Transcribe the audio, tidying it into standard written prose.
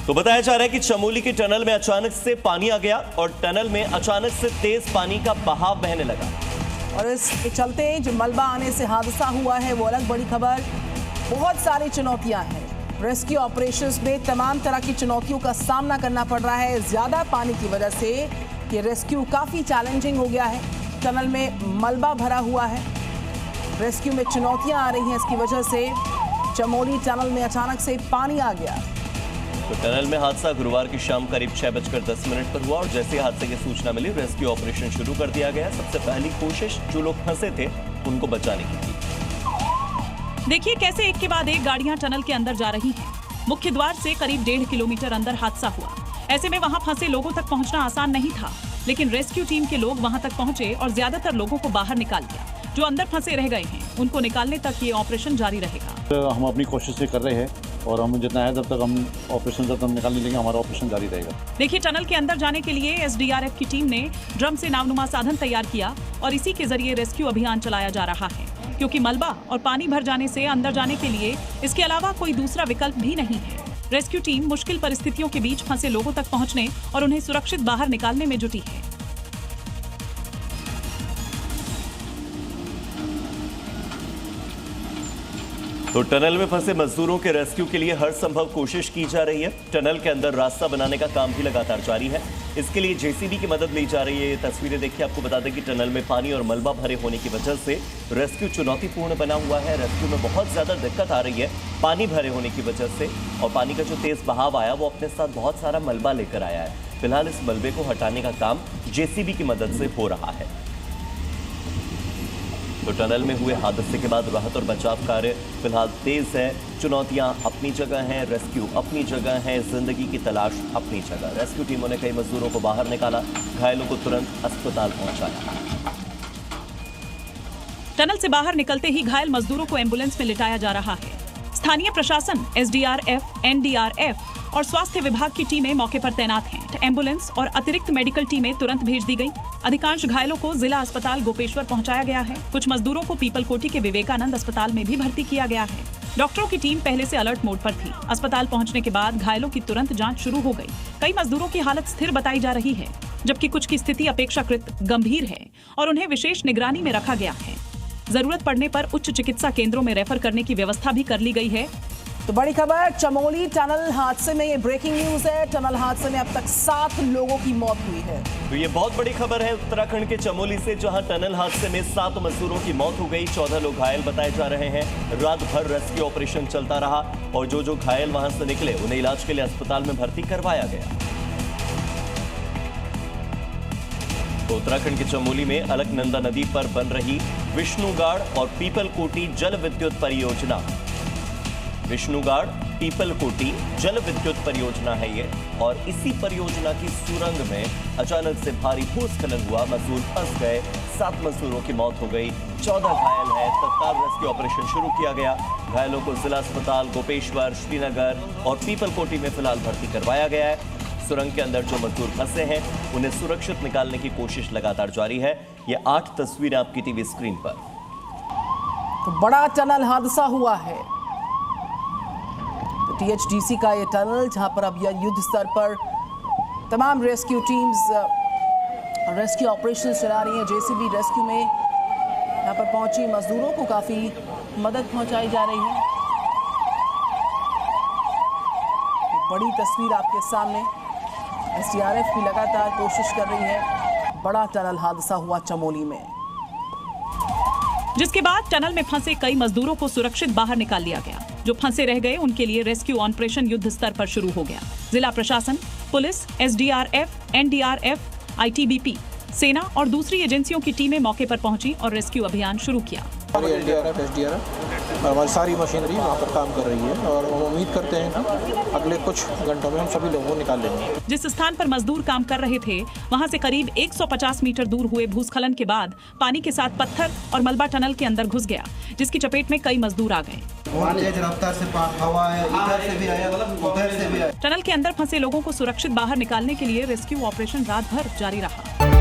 तो बताया जा रहा है कि चमोली के टनल में अचानक से पानी आ गया और टनल में अचानक से तेज पानी का बहाव बहने लगा और इसके चलते जो मलबा आने से हादसा हुआ है वो अलग बड़ी खबर। बहुत सारी चुनौतियां हैं, रेस्क्यू ऑपरेशंस में तमाम तरह की चुनौतियों का सामना करना पड़ रहा है। ज्यादा पानी की वजह से ये रेस्क्यू काफी चैलेंजिंग हो गया है। टनल में मलबा भरा हुआ है, रेस्क्यू में चुनौतियां आ रही हैं। इसकी वजह से चमोली टनल में अचानक से पानी आ गया। तो टनल में हादसा गुरुवार की शाम करीब 6:10 पर हुआ और जैसे हादसे की सूचना मिली रेस्क्यू ऑपरेशन शुरू कर दिया गया। सबसे पहली कोशिश जो लोग फंसे थे उनको बचाने की थी। देखिए कैसे एक के बाद एक गाड़ियां टनल के अंदर जा रही हैं। मुख्य द्वार से करीब 1.5 किलोमीटर अंदर हादसा हुआ। ऐसे में वहां फंसे लोगों तक पहुंचना आसान नहीं था, लेकिन रेस्क्यू टीम के लोग वहां तक पहुंचे और ज्यादातर लोगों को बाहर निकाल दिया। जो अंदर फंसे रह गए हैं उनको निकालने तक ये ऑपरेशन जारी रहेगा। तो हम अपनी कोशिश से कर रहे हैं और हम जितना है जब तक हम ऑपरेशन जब तक निकाल नहीं लेंगे हमारा ऑपरेशन जारी रहेगा। देखिए टनल के अंदर जाने के लिए एसडीआरएफ की टीम ने ड्रम से नावनुमा साधन तैयार किया और इसी के जरिए रेस्क्यू अभियान चलाया जा रहा है, क्योंकि मलबा और पानी भर जाने से अंदर जाने के लिए इसके अलावा कोई दूसरा विकल्प भी नहीं है। रेस्क्यू टीम मुश्किल परिस्थितियों के बीच फंसे लोगों तक पहुंचने और उन्हें सुरक्षित बाहर निकालने में जुटी है। तो टनल में फंसे मजदूरों के रेस्क्यू के लिए हर संभव कोशिश की जा रही है। टनल के अंदर रास्ता बनाने का काम भी लगातार जारी है। इसके लिए जेसीबी की मदद ली जा रही है। ये तस्वीरें देखिए, आपको बता दें कि टनल में पानी और मलबा भरे होने की वजह से रेस्क्यू चुनौतीपूर्ण बना हुआ है। रेस्क्यू में बहुत ज्यादा दिक्कत आ रही है पानी भरे होने की वजह से, और पानी का जो तेज बहाव आया वो अपने साथ बहुत सारा मलबा लेकर आया है। फिलहाल इस मलबे को हटाने का काम जेसीबी की मदद से हो रहा है। तो टनल में हुए हादसे के बाद राहत और बचाव कार्य फिलहाल तेज है। चुनौतियां अपनी जगह हैं, रेस्क्यू अपनी जगह है, जिंदगी की तलाश अपनी जगह। रेस्क्यू टीमों ने कई मजदूरों को बाहर निकाला, घायलों को तुरंत अस्पताल पहुंचाया। टनल से बाहर निकलते ही घायल मजदूरों को एम्बुलेंस में लिटाया जा रहा है। स्थानीय प्रशासन, एसडीआरएफ, एनडीआरएफ और स्वास्थ्य विभाग की टीमें मौके पर तैनात हैं। एम्बुलेंस और अतिरिक्त मेडिकल टीमें तुरंत भेज दी गई। अधिकांश घायलों को जिला अस्पताल गोपेश्वर पहुंचाया गया है। कुछ मजदूरों को पीपलकोटी के विवेकानंद अस्पताल में भी भर्ती किया गया है। डॉक्टरों की टीम पहले से अलर्ट मोड पर थी। अस्पताल पहुंचने के बाद घायलों की तुरंत जांच शुरू हो गई। कई मजदूरों की हालत स्थिर बताई जा रही है, जबकि कुछ की स्थिति अपेक्षाकृत गंभीर है और उन्हें विशेष निगरानी में रखा गया है। जरूरत पड़ने पर उच्च चिकित्सा केंद्रों में रेफर करने की व्यवस्था भी कर ली गई है। तो बड़ी खबर चमोली टनल हादसे में, ये ब्रेकिंग न्यूज है। टनल हादसे में अब तक 7 लोगों की मौत हुई है। तो ये बहुत बड़ी खबर है उत्तराखंड के चमोली से, जहां टनल हादसे में 7 मजदूरों की मौत हो गई। 14 लोग घायल बताए जा रहे हैं। रात भर रेस्क्यू ऑपरेशन चलता रहा और जो घायल वहां से निकले उन्हें इलाज के लिए अस्पताल में भर्ती करवाया गया। तो उत्तराखंड के चमोली में अलकनंदा नदी पर बन रही विष्णुगाड़ और पीपलकोटी जल विद्युत परियोजना, विष्णुगाड़ पीपलकोटी जल विद्युत परियोजना है ये, और इसी परियोजना की सुरंग में अचानक से भारी भूस्खलन हुआ। मजदूर फंस गए, 7 मजदूरों की मौत हो गई, 14 घायल हैं। तत्काल रेस्क्यू ऑपरेशन शुरू किया गया। घायलों को जिला अस्पताल गोपेश्वर, श्रीनगर और पीपलकोटी में फिलहाल भर्ती करवाया गया है। सुरंग के अंदर जो मजदूर फंसे हैं उन्हें सुरक्षित निकालने की कोशिश लगातार जारी है। ये 8 तस्वीरें आपकी टीवी स्क्रीन पर। तो बड़ा टनल हादसा हुआ है। तो टीएचडीसी का ये टनल, जहां पर अब यह युद्ध स्तर पर तमाम रेस्क्यू टीम्स रेस्क्यू ऑपरेशन चला रही हैं। जेसीबी रेस्क्यू में यहां पर पहुंची मजदूरों को काफी मदद पहुंचाई जा रही है। बड़ी तस्वीर आपके सामने, एसडीआरएफ भी लगातार कोशिश कर रही है। बड़ा टनल हादसा हुआ चमोली में, जिसके बाद टनल में फंसे कई मजदूरों को सुरक्षित बाहर निकाल लिया गया। जो फंसे रह गए उनके लिए रेस्क्यू ऑपरेशन युद्ध स्तर पर शुरू हो गया। जिला प्रशासन, पुलिस, एसडीआरएफ, एनडीआरएफ, आईटीबीपी, सेना और दूसरी एजेंसियों की टीमें मौके पर पहुंची और रेस्क्यू अभियान शुरू किया। एनडीआरएफ, एसडीआरएफ हमारी सारी मशीनरी वहाँ पर काम कर रही है और हम उम्मीद करते हैं कि अगले कुछ घंटों में हम सभी लोगों को निकाल लेंगे। जिस स्थान पर मजदूर काम कर रहे थे वहाँ से करीब 150 मीटर दूर हुए भूस्खलन के बाद पानी के साथ पत्थर और मलबा टनल के अंदर घुस गया, जिसकी चपेट में कई मजदूर आ गए। रफ्तार से हवा है, इधर से भी आया, उधर से भी आया। टनल के अंदर फंसे लोगों को सुरक्षित बाहर निकालने के लिए रेस्क्यू ऑपरेशन रात भर जारी रहा।